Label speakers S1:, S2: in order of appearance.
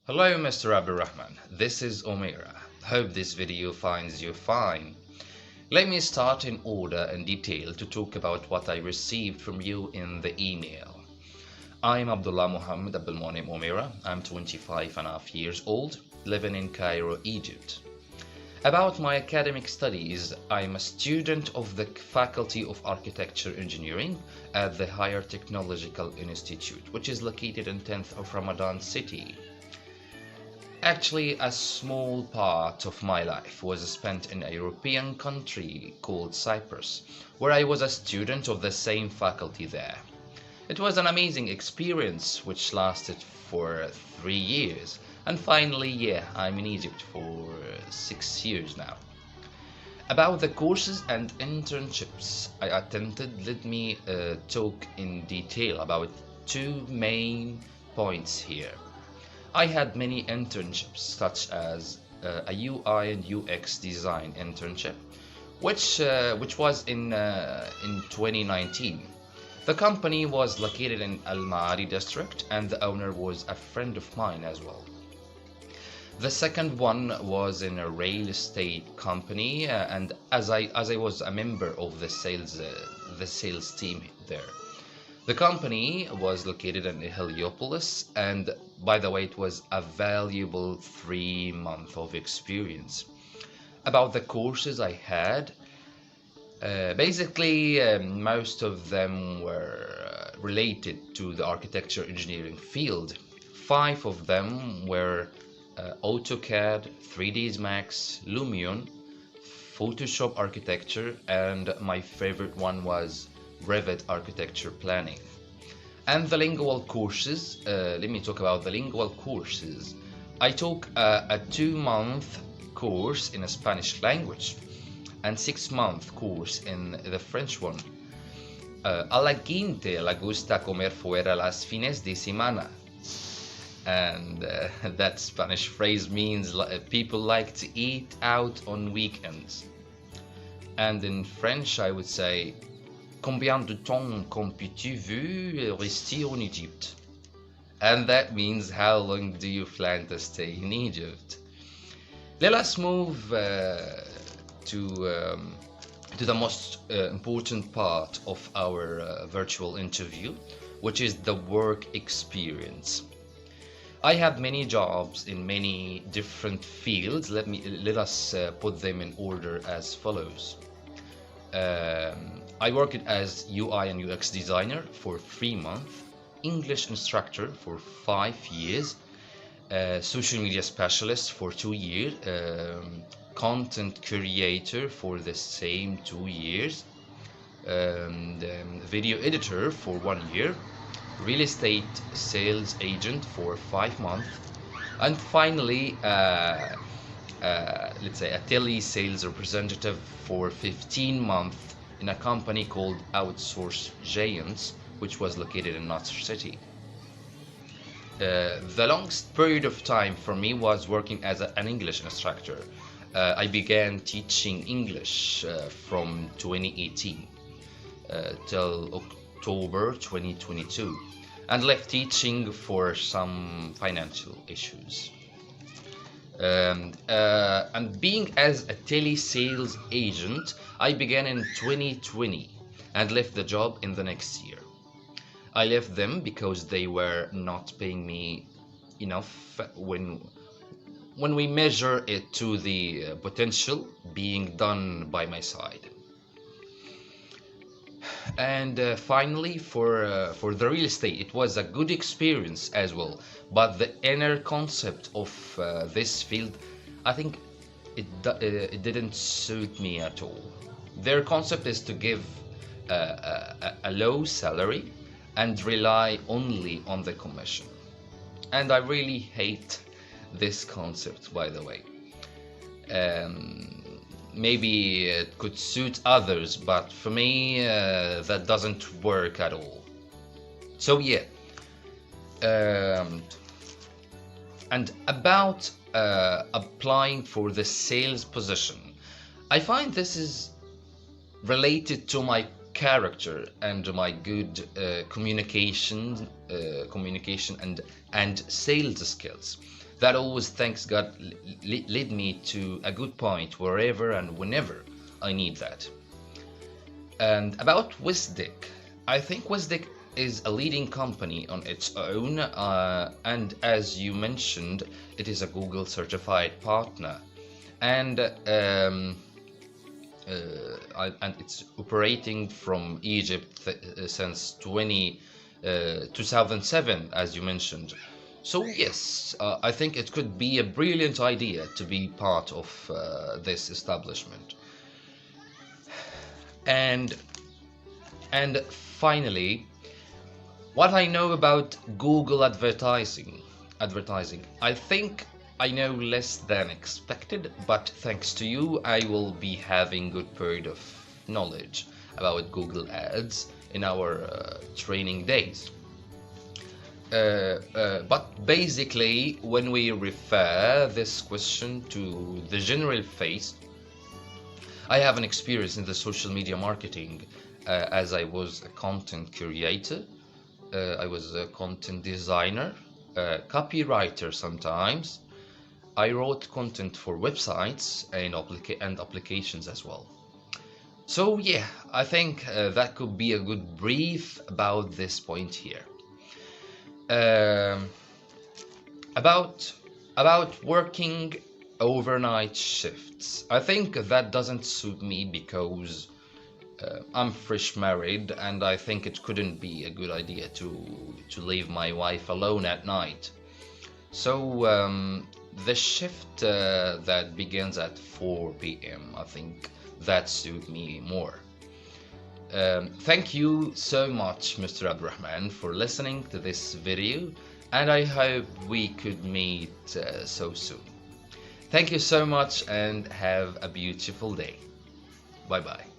S1: Hello Mr. Abdurrahman, this is Omira. Hope this video finds you fine. Let me start in order and detail to talk about what I received from you in the email. I'm Abdullah Muhammad Abdelmonem Omira. I'm 25 and a half years old, living in Cairo, Egypt. About my academic studies, I'm a student of the Faculty of Architecture Engineering at the Higher Technological Institute, which is located in 10th of Ramadan City. Actually, a small part of my life was spent in a European country called Cyprus, where I was a student of the same faculty there. It was an amazing experience which lasted for 3 years, and finally, I'm in Egypt for 6 years now. About the courses and internships I attended, let me talk in detail about two main points here. I had many internships, such as a UI and UX design internship, which was in 2019. The company was located in Al Maari district, and the owner was a friend of mine as well. The second one was in a real estate company, and as I was a member of the sales team there. The company was located in Heliopolis, and by the way, it was a valuable 3 months of experience. About the courses I had, basically most of them were related to the architecture engineering field. 5 of them were AutoCAD, 3ds Max, Lumion, Photoshop architecture, and my favorite one was Revit architecture planning. And the lingual courses, let me talk about the lingual courses. I took a 2-month course in a Spanish language and 6-month course in the French one. A la quinte le gusta comer fuera las fines de semana. And that Spanish phrase means people like to eat out on weekends. And in French I would say, combien de temps comptes-tu rester en Egypte? And that means, how long do you plan to stay in Egypt? Let us move to the most important part of our virtual interview, which is the work experience. I have many jobs in many different fields. Let us put them in order as follows. I worked as UI and UX designer for 3 months, English instructor for 5 years, social media specialist for 2 years, content creator for the same 2 years, video editor for 1 year, real estate sales agent for 5 months, and finally let's say a tele-sales representative for 15 months in a company called Outsource Giants, which was located in Nasr City. The longest period of time for me was working as an English instructor. I began teaching English from 2018 till October 2022, and left teaching for some financial issues. And being as a tele-sales agent, I began in 2020 and left the job in the next year. I left them because they were not paying me enough when we measure it to the potential being done by my side. And finally, for the real estate, it was a good experience as well, but the inner concept of this field, I think it didn't suit me at all. Their concept is to give a low salary and rely only on the commission, and I really hate this concept, by the way. Maybe it could suit others, but for me that doesn't work at all. So and about applying for the sales position, I find this is related to my character and my good communication and sales skills. That always, thanks God, led me to a good point wherever and whenever I need that. And about Wisdek, I think Wisdek is a leading company on its own, and as you mentioned, it is a Google certified partner, and and it's operating from Egypt since 2007, as you mentioned. So yes, I think it could be a brilliant idea to be part of this establishment. And finally, what I know about Google advertising, I think I know less than expected, but thanks to you, I will be having good period of knowledge about Google Ads in our training days. But basically, when we refer this question to the general phase, I have an experience in the social media marketing as I was a content creator, I was a content designer, a copywriter sometimes. I wrote content for websites and applications as well. So yeah, I think that could be a good brief about this point here. Um, about working overnight shifts. I think that doesn't suit me because I'm fresh married, and I think it couldn't be a good idea to leave my wife alone at night. So the shift that begins at 4 p.m. I think that suit me more. Thank you so much, Mr. Abdurrahman, for listening to this video, and I hope we could meet so soon. Thank you so much and have a beautiful day. Bye bye.